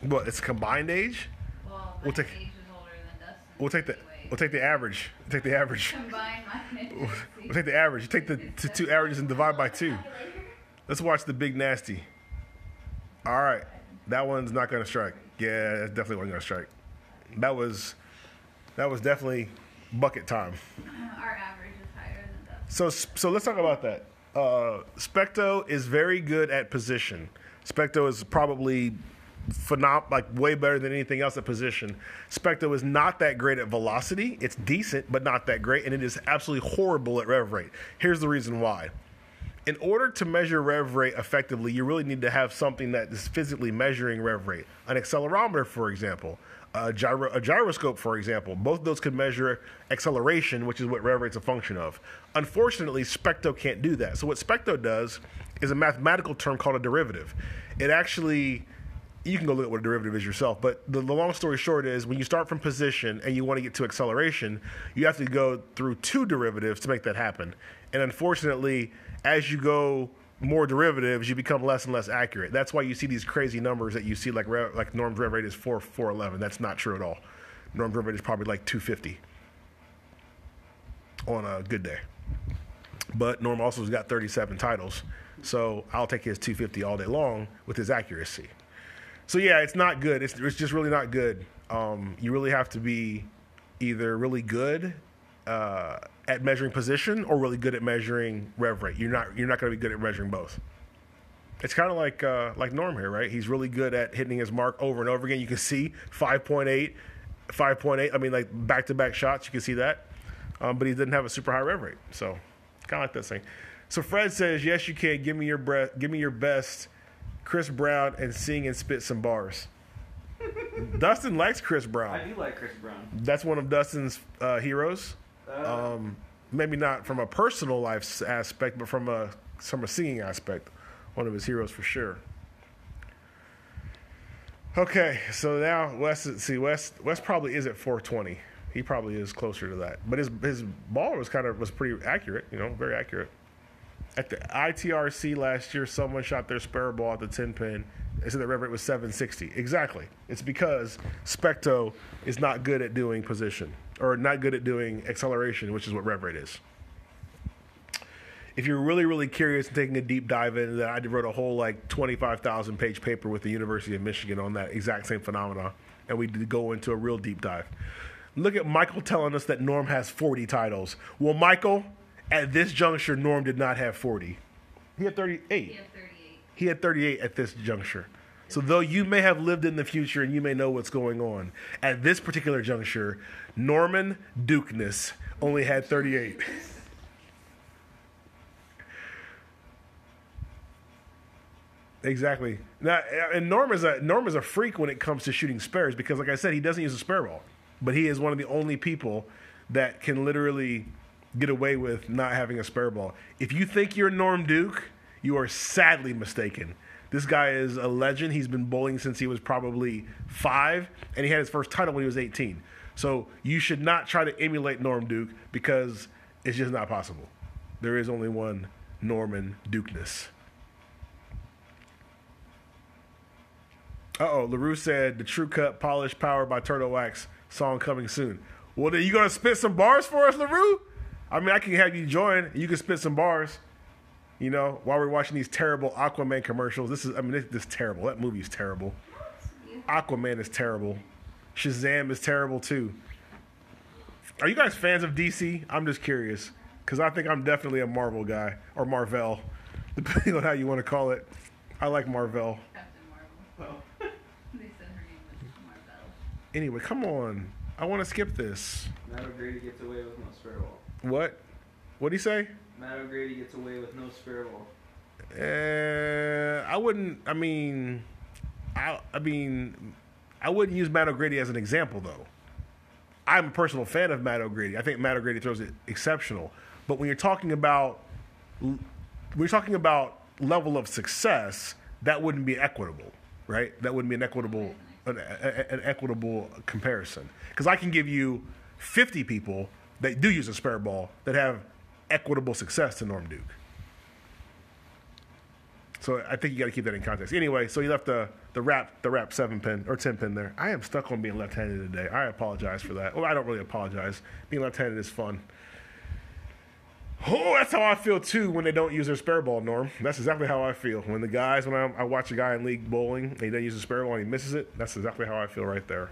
E: Yeah.
A: What? It's combined age.
D: Well,
A: We'll
D: my
A: take-
D: age is older than Dustin.
A: We'll take the
D: anyway.
A: we'll take the average. We'll take the average.
D: Combine mine and
A: We'll
D: Josie.
A: take the average. You take the two averages and divide by 2. Let's watch the big nasty. All right, that one's not gonna strike. Yeah, that definitely wasn't gonna strike. That was definitely bucket time.
D: Our average is higher than Dustin.
A: So let's talk about that. Specto is very good at position. Specto is probably way better than anything else at position. Specto is not that great at velocity. It's decent, but not that great, and it is absolutely horrible at rev rate. Here's the reason why. In order to measure rev rate effectively, you really need to have something that is physically measuring rev rate. An accelerometer, for example, a gyroscope, for example. Both of those could measure acceleration, which is what rev rate's a function of. Unfortunately, Specto can't do that. So what Specto does is a mathematical term called a derivative. It actually, you can go look at what a derivative is yourself, but the long story short is when you start from position and you want to get to acceleration, you have to go through 2 derivatives to make that happen. And unfortunately, as you go more derivatives, you become less and less accurate. That's why you see these crazy numbers that you see like Norm's rev rate is 411. That's not true at all. Norm's rev rate is probably like 250 on a good day. But Norm also has got 37 titles, so I'll take his 250 all day long with his accuracy. So yeah, it's not good. It's just really not good. You really have to be either really good at measuring position or really good at measuring rev rate. You're not going to be good at measuring both. It's kind of like Norm here, right? He's really good at hitting his mark over and over again. You can see 5.8. I mean, like back-to-back shots. You can see that, but he didn't have a super high rev rate. So kind of like that thing. So Fred says, "Yes, you can. Give me your best, Chris Brown, and sing and spit some bars." Dustin likes Chris Brown.
C: I do like Chris Brown.
A: That's one of Dustin's heroes. Maybe not from a personal life aspect, but from a singing aspect. One of his heroes for sure. Okay, so now Wes probably is at 420. He probably is closer to that. But his ball was pretty accurate, very accurate. At the ITRC last year, someone shot their spare ball at the 10 pin. They said the rev rate was 760. Exactly. It's because Specto is not good at doing position or not good at doing acceleration, which is what rev rate is. If you're really, really curious and taking a deep dive into that, I wrote a whole 25,000 page paper with the University of Michigan on that exact same phenomenon, and we did go into a real deep dive. Look at Michael telling us that Norm has 40 titles. Well, Michael, at this juncture, Norm did not have 40. He had 38. He had 38 at this juncture. So though you may have lived in the future and you may know what's going on, at this particular juncture, Norman Dukeness only had 38. Exactly. Now, and Norm is a freak when it comes to shooting spares because, like I said, he doesn't use a spare ball. But he is one of the only people that can literally get away with not having a spare ball. If you think you're Norm Duke, you are sadly mistaken. This guy is a legend. He's been bowling since he was probably 5, and he had his first title when he was 18. So you should not try to emulate Norm Duke because it's just not possible. There is only one Norman Dukeness. LaRue said the True Cut Polish Powered by Turtle Wax song coming soon. Well, then you going to spit some bars for us, LaRue? I mean, I can have you join. You can spit some bars, while we're watching these terrible Aquaman commercials. This is terrible. That movie is terrible. Aquaman is terrible. Shazam is terrible, too. Are you guys fans of DC? I'm just curious, because I think I'm definitely a Marvel guy, or Marvel, depending on how you want to call it. I like Marvel. Anyway, come on. I want to skip this.
C: Matt O'Grady gets away with no spare ball.
A: What? What'd he say?
C: Matt O'Grady gets away with no spare ball.
A: I wouldn't. I wouldn't use Matt O'Grady as an example, though. I'm a personal fan of Matt O'Grady. I think Matt O'Grady throws it exceptional. But when you're talking about level of success, that wouldn't be equitable, right? That wouldn't be an equitable comparison. Because I can give you 50 people that do use a spare ball that have equitable success to Norm Duke. So I think you got to keep that in context. Anyway, so he left the wrap 7 pin or 10 pin there. I am stuck on being left-handed today. I apologize for that. Well, I don't really apologize. Being left-handed is fun. Oh, that's how I feel too when they don't use their spare ball, Norm. That's exactly how I feel. When I watch a guy in league bowling and he doesn't use a spare ball and he misses it, that's exactly how I feel right there.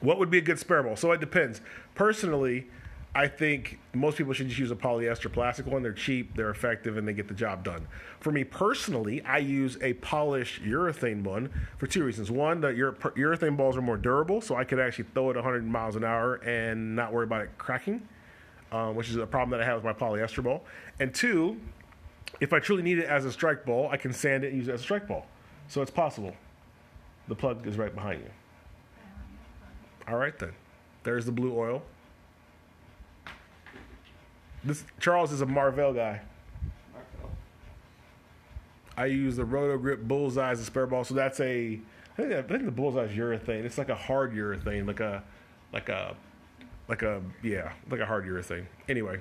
A: What would be a good spare ball? So it depends. Personally, I think most people should just use a polyester plastic one. They're cheap, they're effective, and they get the job done. For me personally, I use a polished urethane one for 2 reasons. One, the urethane balls are more durable, so I could actually throw it 100 miles an hour and not worry about it cracking. Which is a problem that I have with my polyester ball. And 2, if I truly need it as a strike ball, I can sand it and use it as a strike ball. So it's possible. The plug is right behind you. All right, then. There's the blue oil. Charles is a Marvell guy. I use the Roto Grip Bullseye as a spare ball. So that's I think the Bullseye is urethane. It's like a hard urethane, like a hard urethane. Anyway,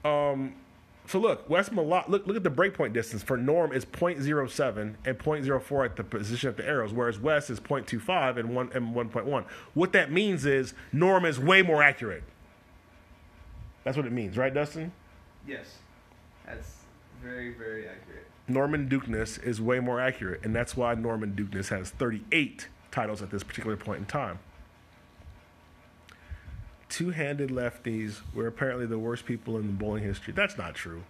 A: so look, Wes Malott, look at the breakpoint distance for Norm is 0.07 and 0.04 at the position of the arrows, whereas Wes is 0.25 and 1.1. What that means is Norm is way more accurate. That's what it means, right, Dustin?
C: Yes, that's very, very accurate.
A: Norman Dukeness is way more accurate, and that's why Norman Dukeness has 38 titles at this particular point in time. Two-handed lefties were apparently the worst people in bowling history. That's not true.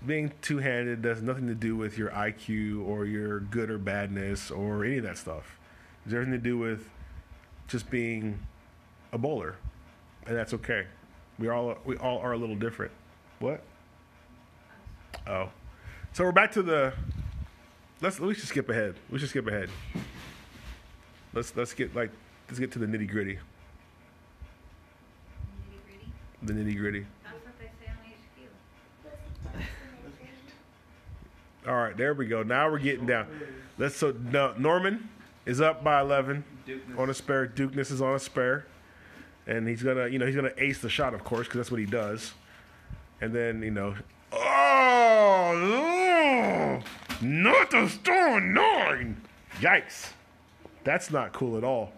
A: Being two-handed has nothing to do with your IQ or your good or badness or any of that stuff. It has everything to do with just being a bowler, and that's okay. We all are a little different. What? Oh, so we're back to we should skip ahead. We should skip ahead. Let's get to the nitty gritty. The nitty gritty.
D: That's what they say on HQ.
A: All right, there we go. Now we're getting down. Norman is up by 11
C: Dukeness.
A: on a spare. Dukeness is on a spare, and he's gonna ace the shot, of course, because that's what he does. And then not a star 9. Yikes, that's not cool at all.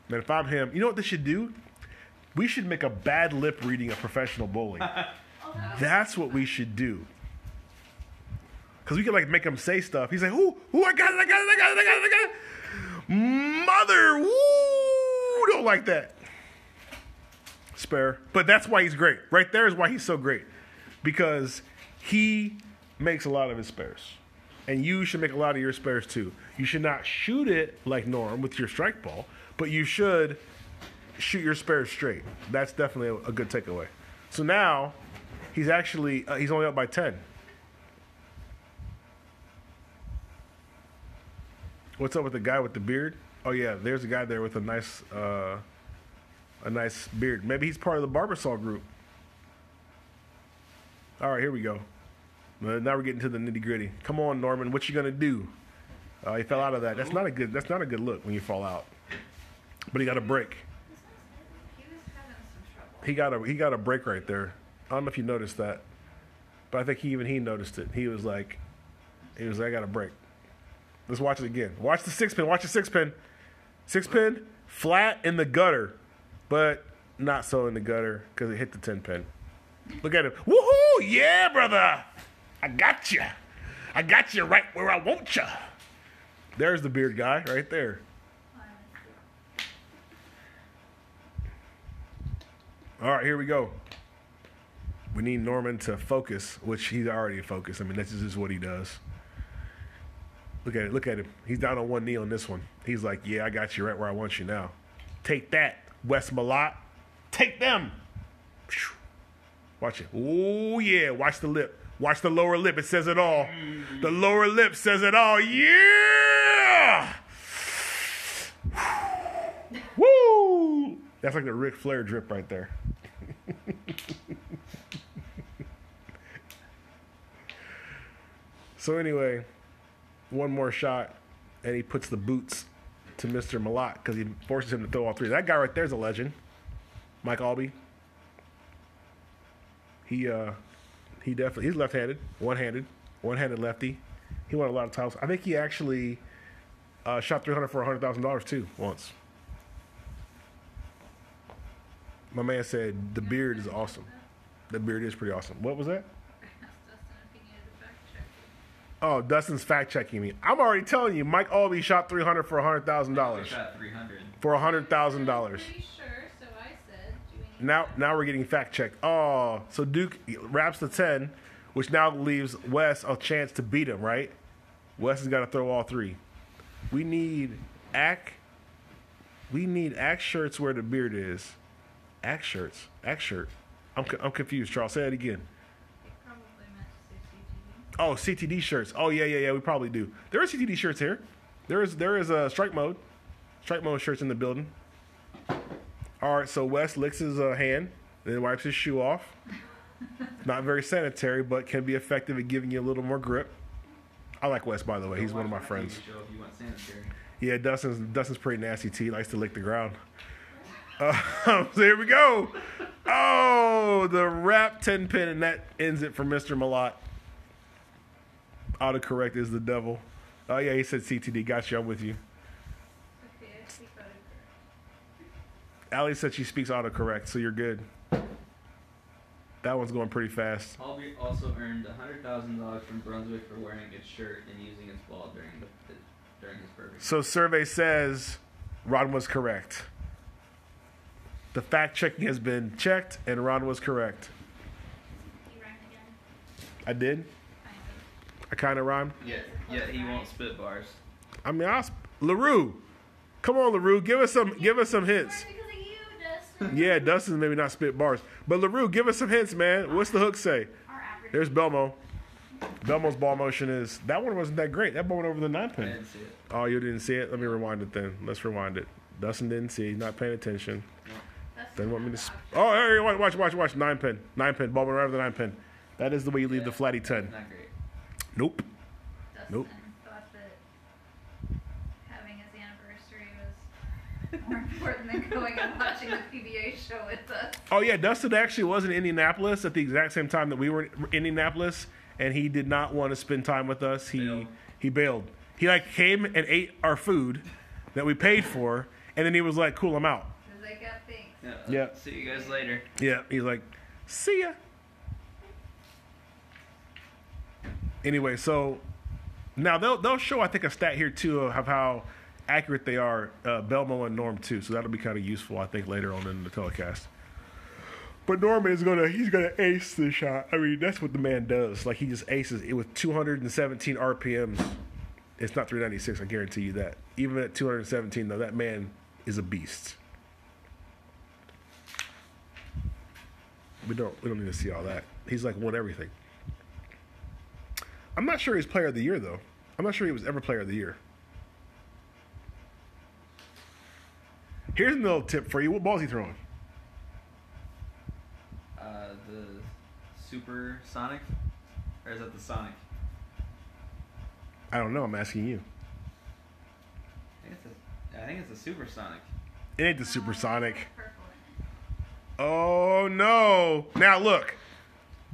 A: Man, if I'm him, you know what they should do? We should make a bad lip reading of professional bowling. That's what we should do. Because we could make him say stuff. He's like, ooh, I got it. Mother, woo, don't like that. Spare. But that's why he's great. Right there is why he's so great. Because he makes a lot of his spares. And you should make a lot of your spares too. You should not shoot it like Norm with your strike ball, but you should shoot your spares straight. That's definitely a good takeaway. So now, he's only up by 10. What's up with the guy with the beard? Oh yeah, there's a guy there with a nice beard. Maybe he's part of the Barbasol group. All right, here we go. Now we're getting to the nitty gritty. Come on, Norman, what you gonna do? He fell out of that. That's not a good look when you fall out. But he got a break.
D: He was having some trouble.
A: He got a break right there. I don't know if you noticed that, but I think he noticed it. He was like, I got a break. Let's watch it again. Watch the 6-pin. Watch the 6-pin. 6-pin, flat in the gutter, but not so in the gutter because it hit the 10-pin. Look at him. Woohoo! Yeah, brother. I got you. I got you right where I want you. There's the beard guy right there. All right, here we go. We need Norman to focus, which he's already focused. I mean, that's just what he does. Look at him. He's down on one knee on this one. He's like, yeah, I got you right where I want you now. Take that, Wes Malott. Take them. Watch it. Oh, yeah. Watch the lip. Watch the lower lip. It says it all. The lower lip says it all. Yeah! Woo! That's like the Ric Flair drip right there. So anyway, one more shot, and he puts the boots to Mr. Malott because he forces him to throw all three. That guy right there is a legend. Mike Albee. He definitely, he's left-handed, one-handed lefty. He won a lot of titles. I think he actually shot 300 for $100,000 too once. My man said the beard is awesome. The beard is pretty awesome. What was that? Oh, Dustin's fact checking me. I'm already telling you, Mike Albee shot 300 for $100,000.
C: Shot 300
A: for $100,000.
D: Pretty sure, so I said. Do we need
A: Now we're getting fact checked. Oh, so Duke wraps the 10, which now leaves Wes a chance to beat him, right? Wes has got to throw all three. We need Ack shirts where the beard is. Ack shirts. Ack shirt. I'm confused, Charles. Say that again.
D: probably meant to say CTG.
A: Oh, CTD shirts. Oh, yeah. We probably do. There are CTD shirts here. There is a strike mode shirts in the building. All right, so Wes licks his hand, then wipes his shoe off. Not very sanitary, but can be effective at giving you a little more grip. I like Wes, by the way. He's one of my friends.
C: Show if you want sanitary.
A: Yeah, Dustin's pretty nasty too. He likes to lick the ground. So here we go. Oh, the wrap 10-pin, and that ends it for Mr. Malott. Autocorrect is the devil. Oh, yeah, he said CTD. Got you. I'm with you.
D: Okay, I speak autocorrect.
A: Allie said she speaks autocorrect, so you're good. That one's going pretty fast.
C: Albee also earned $100,000 from Brunswick for wearing its shirt and using its ball during his burger.
A: So survey says Ron was correct. The fact checking has been checked, and Ron was correct.
D: You rhymed again?
A: I did? I kind of rhymed?
C: Yeah, he won't spit bars.
A: I mean, LaRue. Come on, LaRue. Give us some hints.
E: Because of you, Dustin.
A: Yeah, Dustin's maybe not spit bars. But LaRue, give us some hints, man. What's the hook say?
E: Our average.
A: There's Belmo. Belmo's ball motion is... That one wasn't that great. That ball went over the 9-pin.
C: I didn't see it.
A: Oh, you didn't see it? Let me rewind it then. Let's rewind it. Dustin didn't see. He's not paying attention. Then want me to... Oh, hey, watch. 9-pin. 9-pin. Ball went right over the 9-pin. That is the way you leave the flatty 10.
C: Not great.
A: Nope.
D: and thought that having his anniversary was more important than going and watching the PBA show with us.
A: Oh, yeah, Dustin actually was in Indianapolis at the exact same time that we were in Indianapolis, and he did not want to spend time with us. He bailed. He, like, came and ate our food that we paid for, and then he was like, cool, I'm out.
D: Because I got things.
A: Yeah.
C: See you guys later.
A: Yeah, he's like, see ya. Anyway, so now they'll show, I think, a stat here, too, of how accurate they are, Belmo and Norm, too. So that'll be kind of useful, I think, later on in the telecast. But Norman he's gonna ace the shot. I mean, that's what the man does. Like, he just aces it with 217 RPMs. It's not 396, I guarantee you that. Even at 217, though, that man is a beast. We don't need to see all that. He's like won everything. I'm not sure he's player of the year, though. I'm not sure he was ever player of the year. Here's a little tip for you. What ball is he throwing?
C: The Super Sonic? Or is that the Sonic?
A: I don't know. I'm asking you.
C: I think it's a Super Sonic.
A: It ain't the Supersonic.
D: Purple in it.
A: Oh, no. Now, look.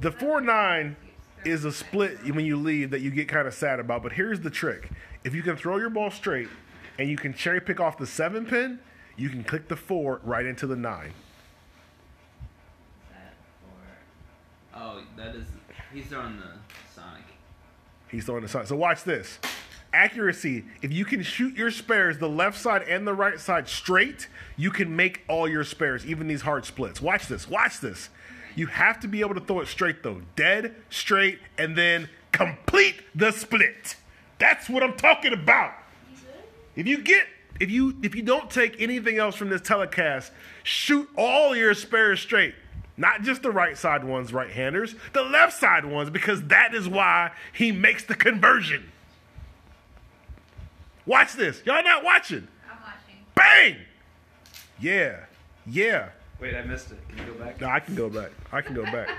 A: The 4-9 is a split when you leave that you get kind of sad about. But here's the trick. If you can throw your ball straight and you can cherry pick off the 7 pin, you can click the 4 right into the 9.
D: Is that for...
C: Oh, he's throwing the Sonic.
A: He's throwing the side. So watch this. Accuracy. If you can shoot your spares, the left side and the right side straight, you can make all your spares, even these hard splits. Watch this. Watch this. You have to be able to throw it straight, though. Dead, straight, and then complete the split. That's what I'm talking about. If you don't take anything else from this telecast, shoot all your spares straight. Not just the right side ones, right-handers, the left side ones, because that is why he makes the conversion. Watch this. Y'all not watching?
D: I'm watching.
A: Bang! Yeah.
C: Wait, I missed it. Can you go back?
A: No, I can go back.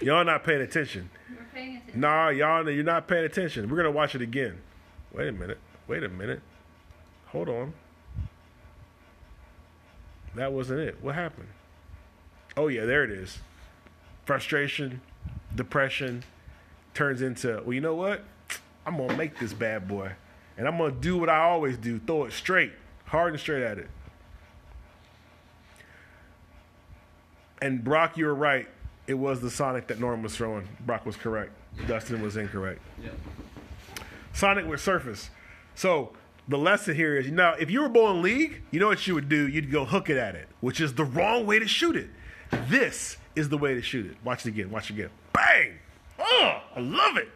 A: Y'all not paying attention.
D: We're paying attention.
A: Nah, you're not paying attention. We're going to watch it again. Wait a minute. Hold on. That wasn't it. What happened? Oh, yeah, there it is. Frustration, depression, turns into, well, you know what? I'm going to make this bad boy. And I'm going to do what I always do. Throw it straight. Hard and straight at it. And Brock, you were right. It was the Sonic that Norm was throwing. Brock was correct. Dustin was incorrect.
C: Yep.
A: Sonic with surface. So the lesson here is, if you were bowling league, you know what you would do? You'd go hook it at it, which is the wrong way to shoot it. This is the way to shoot it. Watch it again. Bang! Oh, I love it.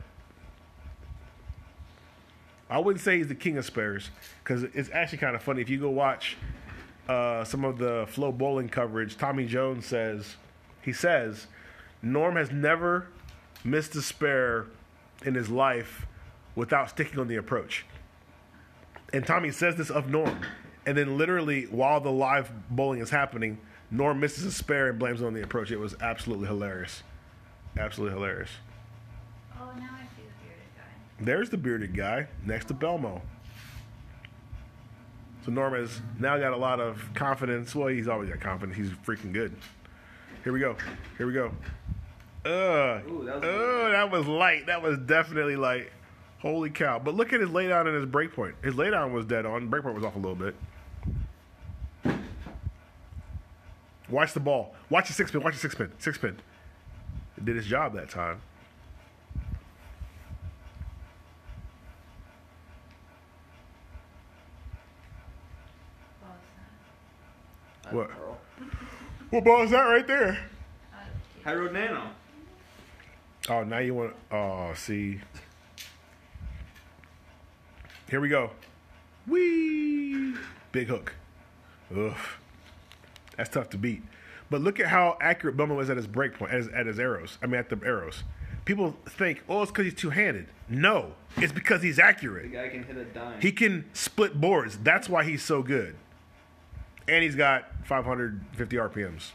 A: I wouldn't say he's the king of spares, because it's actually kind of funny. If you go watch some of the Flow Bowling coverage, Tommy Jones says Norm has never missed a spare in his life without sticking on the approach. And Tommy says this of Norm. And then literally, while the live bowling is happening, Norm misses a spare and blames it on the approach. It was absolutely hilarious. Absolutely hilarious.
D: Oh, now I see the bearded guy.
A: There's the bearded guy next to Belmo. So Norm has now got a lot of confidence. Well, he's always got confidence. He's freaking good. Here we go.
C: Ooh,
A: That was light. That was definitely light. Holy cow. But look at his laydown and his breakpoint. His laydown was dead on. Breakpoint was off a little bit. Watch the ball. Watch the six pin. Six pin. It did its job that time. What? What ball is that right there?
C: High Road Nano.
A: Oh, now you want to... Oh, see. Here we go. Whee! Big hook. Ugh. That's tough to beat. But look at how accurate Bummer was at his break point, at his arrows. I mean, at the arrows. People think, it's because he's two-handed. No, it's because he's accurate.
C: The guy can hit a dime.
A: He can split boards. That's why he's so good. And he's got 550 RPMs.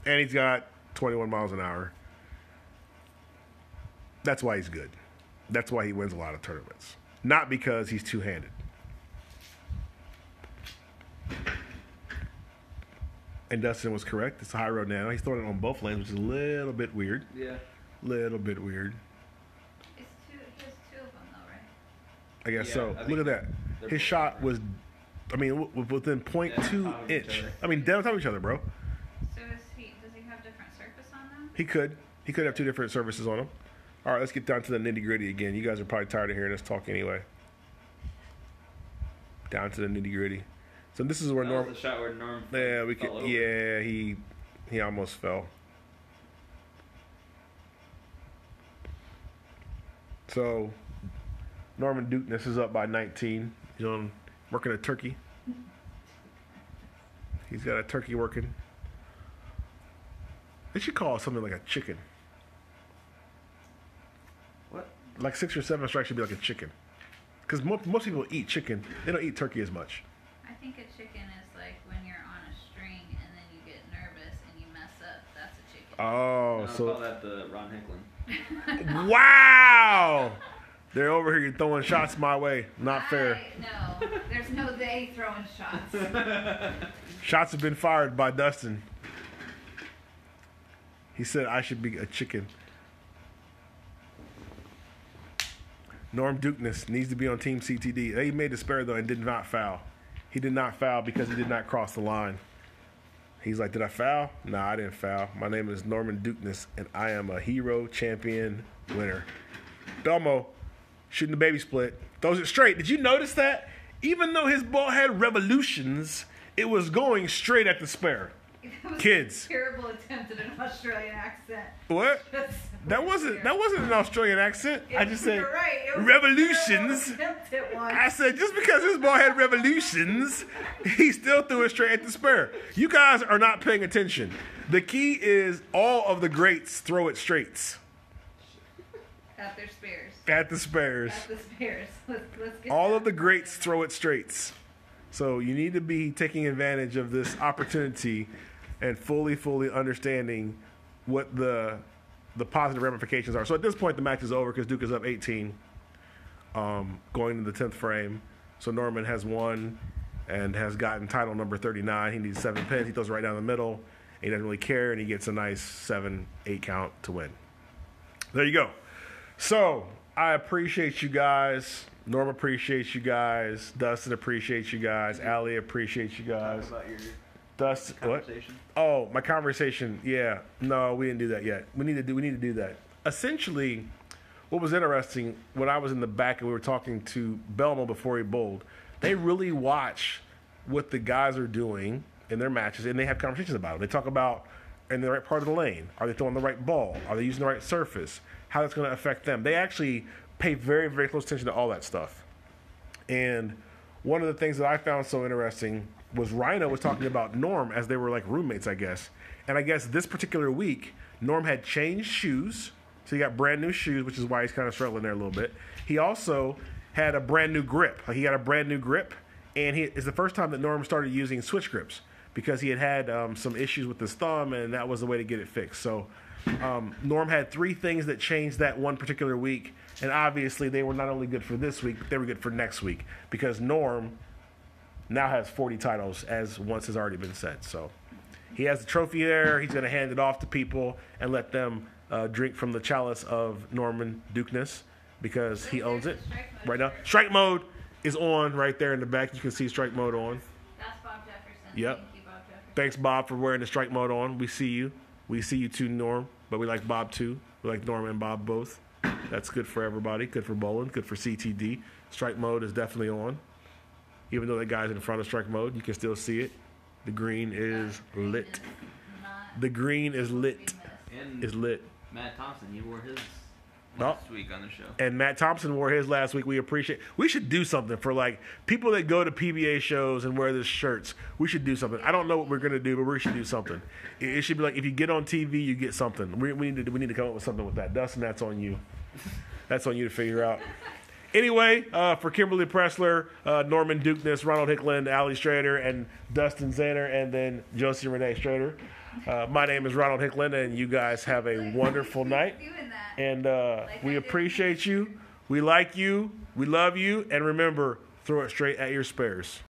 A: And he's got 21 miles an hour. That's why he's good. That's why he wins a lot of tournaments. Not because he's two-handed. And Dustin was correct. It's a high road now. He's throwing it on both lanes, which is a little bit weird.
C: Yeah.
A: Little bit weird.
D: He has two of them, though, right?
A: I guess
C: Yeah,
A: so.
C: I
A: Look at
C: think
A: that.
C: they're
A: His
C: both
A: shot
C: right.
A: was, I mean, within
C: Dead on
A: 0.2
C: top of each
A: inch.
C: other.
A: I mean, dead on top of each other, bro.
D: So does he have different surface on them?
A: He could. He could have two different services on him. All right, let's get down to the nitty-gritty again. You guys are probably tired of hearing us talk anyway. Down to the nitty-gritty. So this is where
C: That
A: Norm...
C: was the shot where Norm
A: Yeah, we could.
C: fell over.
A: Yeah, he almost fell. So Norman Dukeness is up by 19. He's on working a turkey. He's got a turkey working. They should call it something like a chicken.
C: What?
A: Like 6 or 7 strikes should be like a chicken. Because most people eat chicken. They don't eat turkey as much.
D: I think a chicken is like when you're on a string and then you get nervous and you mess up. That's a chicken.
A: Oh,
C: No, I
A: so
C: call that the Ron Hicklin.
A: wow! They're over here throwing shots my way. Not fair.
D: No, there's no they throwing shots.
A: Shots have been fired by Dustin. He said I should be a chicken. Norm Dukeness needs to be on Team CTD. They made the spare, though, and did not foul. He did not foul because he did not cross the line. He's like, did I foul? Nah, I didn't foul. My name is Norman Dukeness, and I am a hero champion winner. Belmo shooting the baby split. Throws it straight. Did you notice that? Even though his ball had revolutions, it was going straight at the spare.
D: That was
A: Kids.
D: a terrible attempt at an Australian accent.
A: What?
D: That's
A: That wasn't an Australian accent. I just said
D: You're right. It was
A: revolutions.
D: a terrible attempt at one.
A: I said just because his ball had revolutions, he still threw it straight at the spare. You guys are not paying attention. The key is all of the greats throw it straights
D: At their spares.
A: at the spares.
D: At the spares. Let's get
A: All
D: that
A: of the
D: part
A: greats
D: in there.
A: throw it straights. So you need to be taking advantage of this opportunity and fully understanding what the positive ramifications are. So at this point, the match is over because Duke is up 18 going into the 10th frame. So Norman has won and has gotten title number 39. He needs 7 pins. He throws it right down the middle. He doesn't really care, and he gets a nice 7-8 count to win. There you go. So I appreciate you guys. Norm appreciates you guys. Dustin appreciates you guys. Allie appreciates you guys.
C: Talk about your
A: Dustin, what?
C: conversation.
A: Oh, my conversation. Yeah, no, we didn't do that yet. We need to do that. Essentially, what was interesting when I was in the back and we were talking to Belmo before he bowled, they really watch what the guys are doing in their matches and they have conversations about it. They talk about in the right part of the lane. Are they throwing the right ball? Are they using the right surface? How that's going to affect them. They actually pay very close attention to all that stuff. And one of the things that I found so interesting was Rhino was talking about Norm as they were like roommates, I guess. And I guess this particular week, Norm had changed shoes. So he got brand new shoes, which is why he's kind of struggling there a little bit. He also had a brand new grip. Like he got a brand new grip. And it's the first time that Norm started using switch grips because he had some issues with his thumb, and that was the way to get it fixed. So Norm had 3 things that changed that one particular week. And obviously they were not only good for this week, but they were good for next week because Norm now has 40 titles, as once has already been said. So he has the trophy there. He's going to hand it off to people and let them drink from the chalice of Norman Dukeness because he owns it right now. Strike mode is on right there in the back. You can see strike mode on.
D: That's Bob Jefferson.
A: Yep.
D: Thank you, Bob Jefferson.
A: Thanks, Bob, for wearing the strike mode on. We see you. We see you too, Norm. But we like Bob too. We like Norm and Bob both. That's good for everybody. Good for bowling. Good for CTD. Strike mode is definitely on. Even though that guy's in front of strike mode, you can still see it. The green is lit. The green is lit.
C: And
A: Is lit.
C: Matt Thompson, he wore his
A: Oh.
C: last week on the show.
A: And Matt Thompson wore his last week. We should do something for like people that go to PBA shows and wear these shirts. We should do something. I don't know what we're gonna do, but we should do something. It should be like if you get on TV, you get something. We need to come up with something with that. Dustin, that's on you. That's on you to figure out. Anyway, for Kimberly Pressler, Norman Dukeness, Ronald Hicklin, Ali Strader, and Dustin Zaner, and then Josie Renee Strader. My name is Ronald Hicklin, and you guys have a wonderful night.
D: Doing that.
A: And we appreciate you. We like you. We love you. And remember, throw it straight at your spares.